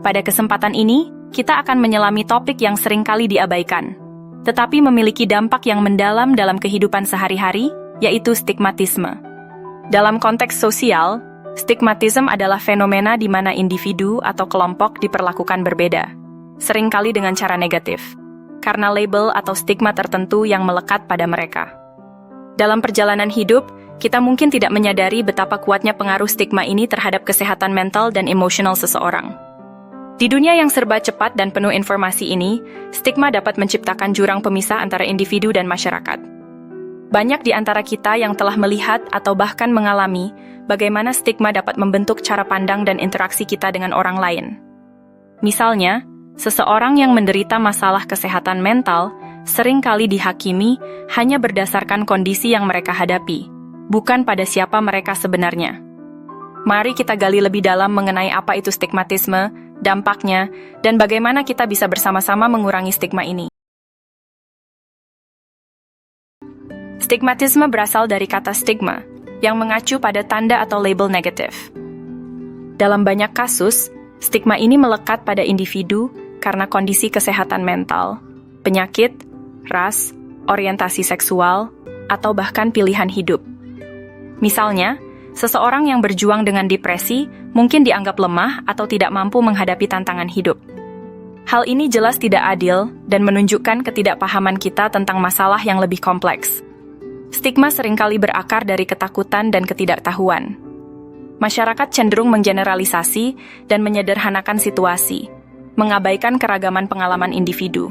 Pada kesempatan ini, kita akan menyelami topik yang seringkali diabaikan, tetapi memiliki dampak yang mendalam dalam kehidupan sehari-hari, yaitu stigmatisme. Dalam konteks sosial, stigmatisme adalah fenomena di mana individu atau kelompok diperlakukan berbeda, seringkali dengan cara negatif, karena label atau stigma tertentu yang melekat pada mereka. Dalam perjalanan hidup, kita mungkin tidak menyadari betapa kuatnya pengaruh stigma ini terhadap kesehatan mental dan emosional seseorang. Di dunia yang serba cepat dan penuh informasi ini, stigma dapat menciptakan jurang pemisah antara individu dan masyarakat. Banyak di antara kita yang telah melihat atau bahkan mengalami bagaimana stigma dapat membentuk cara pandang dan interaksi kita dengan orang lain. Misalnya, seseorang yang menderita masalah kesehatan mental seringkali dihakimi hanya berdasarkan kondisi yang mereka hadapi, bukan pada siapa mereka sebenarnya. Mari kita gali lebih dalam mengenai apa itu stigmatisme, dampaknya, dan bagaimana kita bisa bersama-sama mengurangi stigma ini. Stigmatisme berasal dari kata stigma, yang mengacu pada tanda atau label negatif. Dalam banyak kasus, stigma ini melekat pada individu karena kondisi kesehatan mental, penyakit, ras, orientasi seksual, atau bahkan pilihan hidup. Misalnya, seseorang yang berjuang dengan depresi mungkin dianggap lemah atau tidak mampu menghadapi tantangan hidup. Hal ini jelas tidak adil dan menunjukkan ketidakpahaman kita tentang masalah yang lebih kompleks. Stigma seringkali berakar dari ketakutan dan ketidaktahuan. Masyarakat cenderung menggeneralisasi dan menyederhanakan situasi, mengabaikan keragaman pengalaman individu.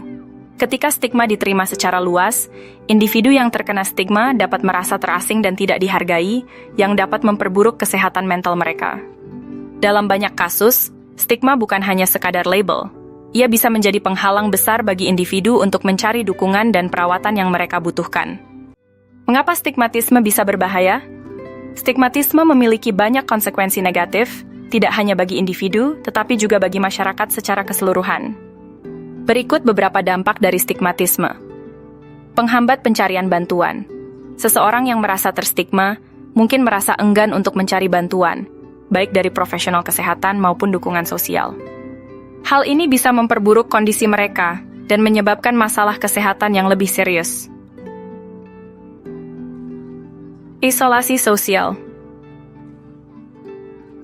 Ketika stigma diterima secara luas, individu yang terkena stigma dapat merasa terasing dan tidak dihargai, yang dapat memperburuk kesehatan mental mereka. Dalam banyak kasus, stigma bukan hanya sekadar label. Ia bisa menjadi penghalang besar bagi individu untuk mencari dukungan dan perawatan yang mereka butuhkan. Mengapa stigmatisme bisa berbahaya? Stigmatisme memiliki banyak konsekuensi negatif, tidak hanya bagi individu, tetapi juga bagi masyarakat secara keseluruhan. Berikut beberapa dampak dari stigmatisme. Penghambat pencarian bantuan. Seseorang yang merasa terstigma mungkin merasa enggan untuk mencari bantuan, baik dari profesional kesehatan maupun dukungan sosial. Hal ini bisa memperburuk kondisi mereka dan menyebabkan masalah kesehatan yang lebih serius. Isolasi sosial.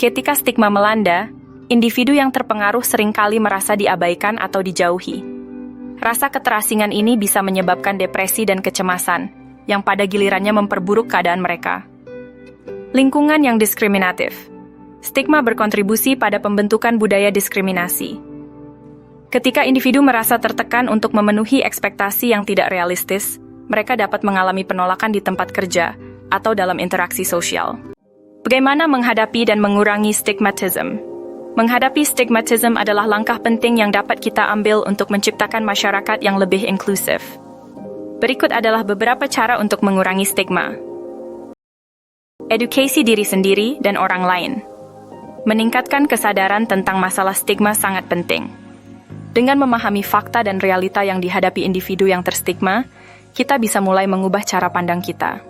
Ketika stigma melanda, individu yang terpengaruh seringkali merasa diabaikan atau dijauhi. Rasa keterasingan ini bisa menyebabkan depresi dan kecemasan, yang pada gilirannya memperburuk keadaan mereka. Lingkungan yang diskriminatif. Stigma berkontribusi pada pembentukan budaya diskriminasi. Ketika individu merasa tertekan untuk memenuhi ekspektasi yang tidak realistis, mereka dapat mengalami penolakan di tempat kerja atau dalam interaksi sosial. Bagaimana menghadapi dan mengurangi stigmatisme? Menghadapi stigmatisme adalah langkah penting yang dapat kita ambil untuk menciptakan masyarakat yang lebih inklusif. Berikut adalah beberapa cara untuk mengurangi stigma. Edukasi diri sendiri dan orang lain. Meningkatkan kesadaran tentang masalah stigma sangat penting. Dengan memahami fakta dan realita yang dihadapi individu yang terstigma, kita bisa mulai mengubah cara pandang kita.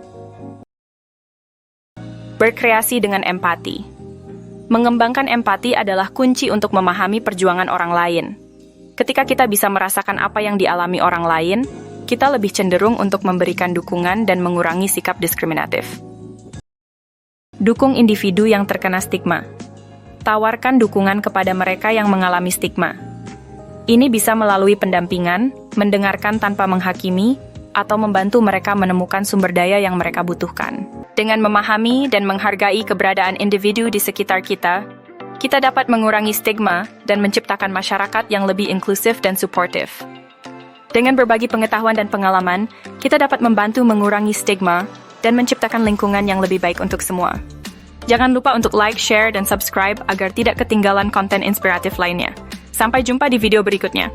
Berkreasi dengan empati. Mengembangkan empati adalah kunci untuk memahami perjuangan orang lain. Ketika kita bisa merasakan apa yang dialami orang lain, kita lebih cenderung untuk memberikan dukungan dan mengurangi sikap diskriminatif. Dukung individu yang terkena stigma. Tawarkan dukungan kepada mereka yang mengalami stigma. Ini bisa melalui pendampingan, mendengarkan tanpa menghakimi, atau membantu mereka menemukan sumber daya yang mereka butuhkan. Dengan memahami dan menghargai keberadaan individu di sekitar kita, kita dapat mengurangi stigma dan menciptakan masyarakat yang lebih inklusif dan suportif. Dengan berbagi pengetahuan dan pengalaman, kita dapat membantu mengurangi stigma dan menciptakan lingkungan yang lebih baik untuk semua. Jangan lupa untuk like, share, dan subscribe agar tidak ketinggalan konten inspiratif lainnya. Sampai jumpa di video berikutnya.